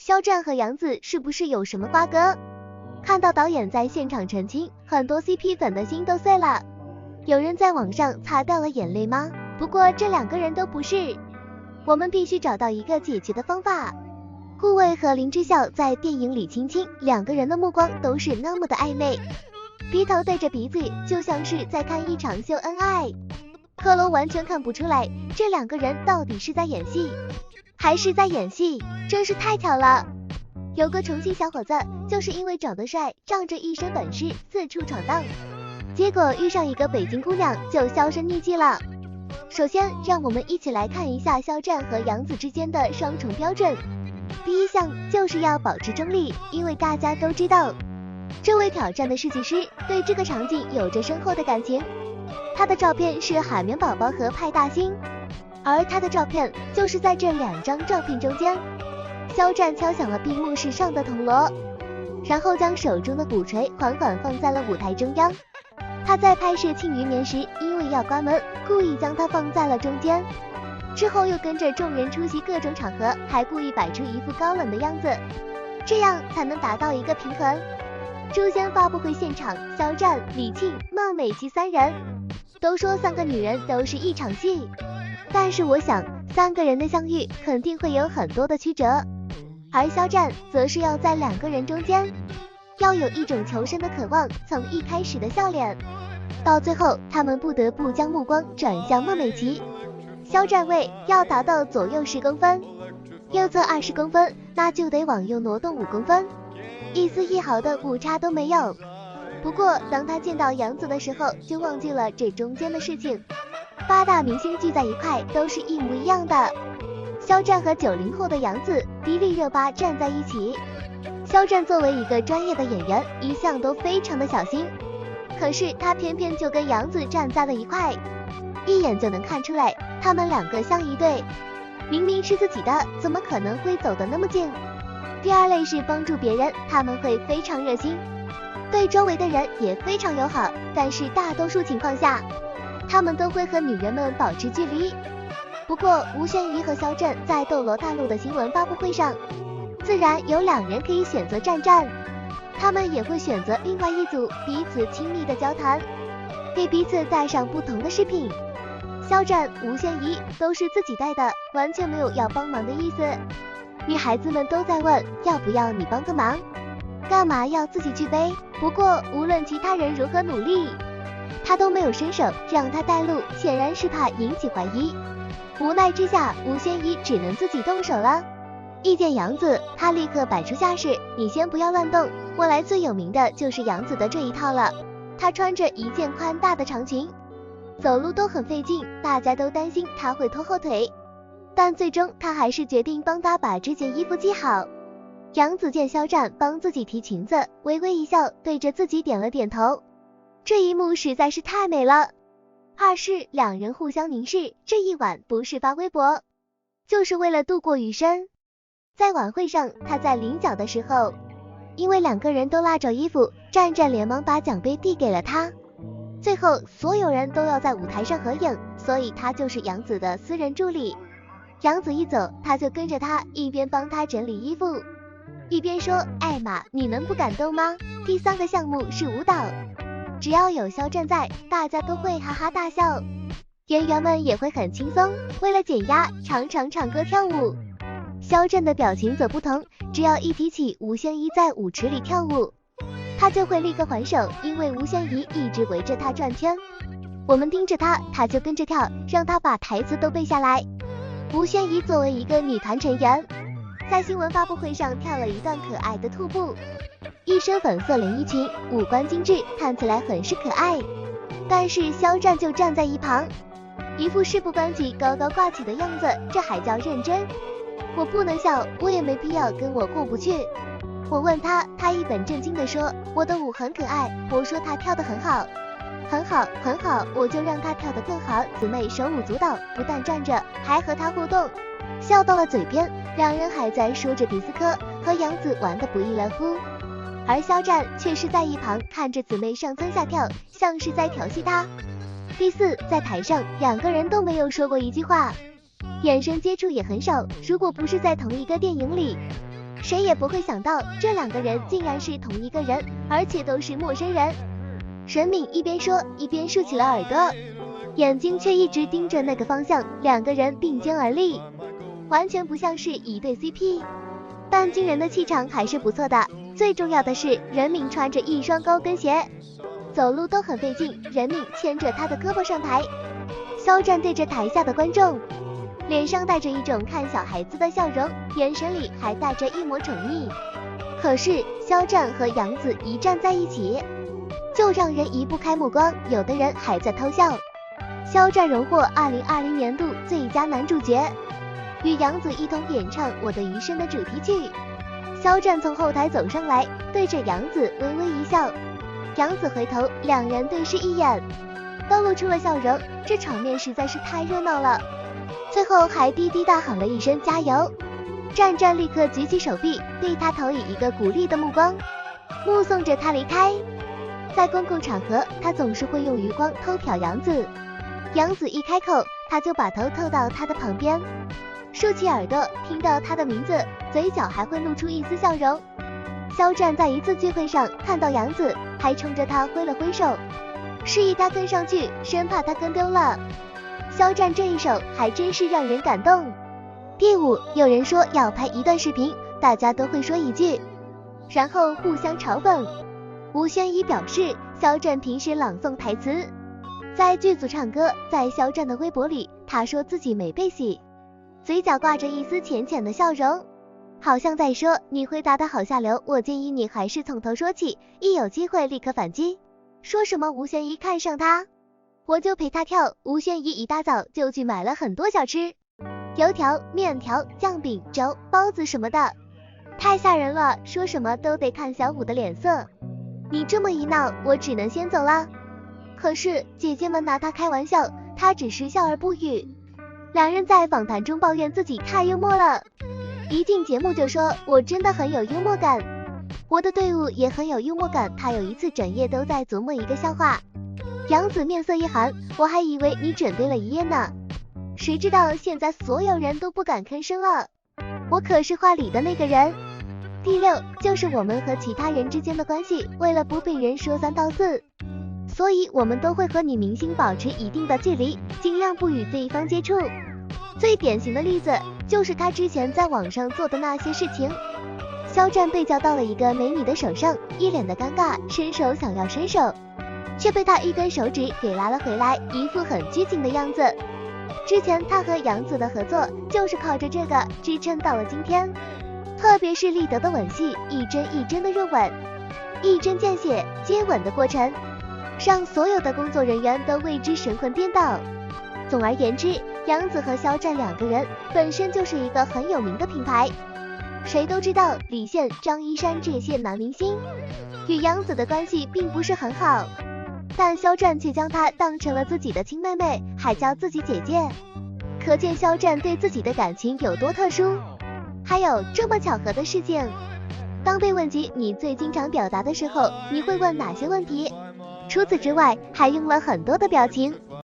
肖战和杨紫是不是有什么瓜葛？看到导演在现场澄清，很多 CP 粉的心都碎了。有人在网上擦掉了眼泪吗？不过这两个人都不是，我们必须找到一个解决的方法。顾魏和林之孝在电影里亲亲，两个人的目光都是那么的暧昧，鼻头对着鼻子，就像是在看一场秀恩爱。克隆完全看不出来，这两个人到底是在演戏，还是在演戏，真是太巧了。有个重庆小伙子，就是因为长得帅，仗着一身本事四处闯荡，结果遇上一个北京姑娘就销声匿迹了。首先，让我们一起来看一下肖战和杨紫之间的双重标准。第一项就是要保持中立，因为大家都知道，这位挑战的设计师对这个场景有着深厚的感情。他的照片是海绵宝宝和派大星，而他的照片就是在这两张照片中间。肖战敲响了闭幕式上的铜锣，然后将手中的鼓槌缓缓放在了舞台中央。他在拍摄《庆余年》时，因为要关门，故意将它放在了中间，之后又跟着众人出席各种场合，还故意摆出一副高冷的样子，这样才能达到一个平衡。诛仙发布会现场，肖战、李沁、孟美岐三人都说三个女人都是一场戏，但是我想三个人的相遇肯定会有很多的曲折，而肖战则是要在两个人中间，要有一种求生的渴望，从一开始的笑脸到最后他们不得不将目光转向孟美岐。肖战位要达到左右10公分，右侧20公分，那就得往右挪动5公分，一丝一毫的误差都没有。不过当他见到杨紫的时候，就忘记了这中间的事情。8大明星聚在一块都是一模一样的，肖战和90后的杨紫迪丽热巴站在一起。肖战作为一个专业的演员，一向都非常的小心，可是他偏偏就跟杨紫站在了一块，一眼就能看出来他们两个像一对，明明是自己的，怎么可能会走得那么近？第二类是帮助别人，他们会非常热心，对周围的人也非常友好，但是大多数情况下，他们都会和女人们保持距离。不过吴宣仪和肖战在斗罗大陆的新闻发布会上，自然有两人可以选择战，他们也会选择另外一组，彼此亲密的交谈，给彼此带上不同的饰品。肖战、吴宣仪都是自己带的，完全没有要帮忙的意思。女孩子们都在问，要不要你帮个忙？干嘛要自己去背？不过无论其他人如何努力，他都没有伸手让他带路，显然是怕引起怀疑。无奈之下，吴宣仪只能自己动手了。一见杨紫，他立刻摆出架势，你先不要乱动，我来。最有名的就是杨紫的这一套了，她穿着一件宽大的长裙，走路都很费劲，大家都担心她会拖后腿，但最终她还是决定帮她把这件衣服系好。杨紫见肖战帮自己提裙子，微微一笑，对着自己点了点头，这一幕实在是太美了。二是两人互相凝视，这一晚不是发微博，就是为了度过余生。在晚会上，他在领奖的时候，因为两个人都拉着衣服，战战连忙把奖杯递给了他。最后所有人都要在舞台上合影，所以他就是杨紫的私人助理。杨紫一走，他就跟着他，一边帮他整理衣服，一边说，艾玛，你能不感动吗？第3个项目是舞蹈，只要有肖战在，大家都会哈哈大笑，演员们也会很轻松，为了减压，常常唱歌跳舞。肖战的表情则不同，只要一提起吴宣仪在舞池里跳舞，他就会立刻还手，因为吴宣仪一直围着他转圈，我们盯着他，他就跟着跳，让他把台词都背下来。吴宣仪作为一个女团成员，在新闻发布会上跳了一段可爱的兔步，一身粉色连衣裙，五官精致，看起来很是可爱。但是肖战就站在一旁，一副事不关己高高挂起的样子，这还叫认真？我不能笑，我也没必要跟我过不去。我问他，他一本正经地说，我的舞很可爱。我说他跳得很好，很好，很好，我就让他跳得更好。姊妹手舞足蹈，不但站着，还和他互动，笑到了嘴边。两人还在说着迪斯科，和杨紫玩得不亦乐乎，而肖战却是在一旁看着姊妹上蹿下跳，像是在调戏他。第4，在台上两个人都没有说过一句话，眼神接触也很少，如果不是在同一个电影里，谁也不会想到这两个人竟然是同一个人，而且都是陌生人。任敏一边说一边竖起了耳朵，眼睛却一直盯着那个方向，两个人并肩而立，完全不像是一对 CP， 但惊人的气场还是不错的。最重要的是，任敏穿着一双高跟鞋，走路都很费劲。任敏牵着他的胳膊上台，肖战对着台下的观众，脸上带着一种看小孩子的笑容，眼神里还带着一抹宠溺。可是肖战和杨紫一站在一起，就让人移不开目光，有的人还在偷笑。肖战荣获2020年度最佳男主角，与杨紫一同演唱《我的余生》的主题曲。肖战从后台走上来，对着杨紫微微一笑，杨紫回头，两人对视一眼，都露出了笑容。这场面实在是太热闹了，最后还滴滴大喊了一声加油。战战立刻举起手臂，对他投以一个鼓励的目光，目送着他离开。在公共场合，他总是会用余光偷瞟杨紫，杨紫一开口，他就把头凑到他的旁边，竖起耳朵，听到他的名字，嘴角还会露出一丝笑容。肖战在一次聚会上看到杨紫，还冲着他挥了挥手，示意他跟上去，生怕他跟丢了。肖战这一手还真是让人感动。第五，有人说要拍一段视频，大家都会说一句，然后互相嘲讽。吴宣仪表示，肖战平时朗诵台词，在剧组唱歌。在肖战的微博里，他说自己没被洗，嘴角挂着一丝浅浅的笑容，好像在说你回答的好下流，我建议你还是从头说起，一有机会立刻反击。说什么吴宣仪看上他，我就陪他跳。吴宣仪一大早就去买了很多小吃，油条、面条、酱饼、粥、包子什么的，太吓人了，说什么都得看小五的脸色。你这么一闹，我只能先走了。可是姐姐们拿他开玩笑，他只是笑而不语。两人在访谈中抱怨自己太幽默了，一进节目就说我真的很有幽默感，我的队伍也很有幽默感。他有一次整夜都在琢磨一个笑话。杨紫面色一寒，我还以为你准备了一夜呢，谁知道现在所有人都不敢吭声了，我可是话里的那个人。第六，就是我们和其他人之间的关系，为了不被人说三道四，所以我们都会和女明星保持一定的距离，尽量不与对方接触。最典型的例子就是他之前在网上做的那些事情。肖战被交到了一个美女的手上，一脸的尴尬，伸手想要伸手，却被他一根手指给拉了回来，一副很拘谨的样子。之前他和杨紫的合作就是靠着这个支撑到了今天，特别是立德的吻戏，一针一针的热吻，一针见血，接吻的过程让所有的工作人员都为之神魂颠倒。总而言之，杨紫和肖战两个人本身就是一个很有名的品牌，谁都知道李现、张一山这些男明星与杨紫的关系并不是很好，但肖战却将她当成了自己的亲妹妹，还叫自己姐姐，可见肖战对自己的感情有多特殊。还有这么巧合的事情，当被问及你最经常表达的时候，你会问哪些问题？除此之外，还用了很多的表情。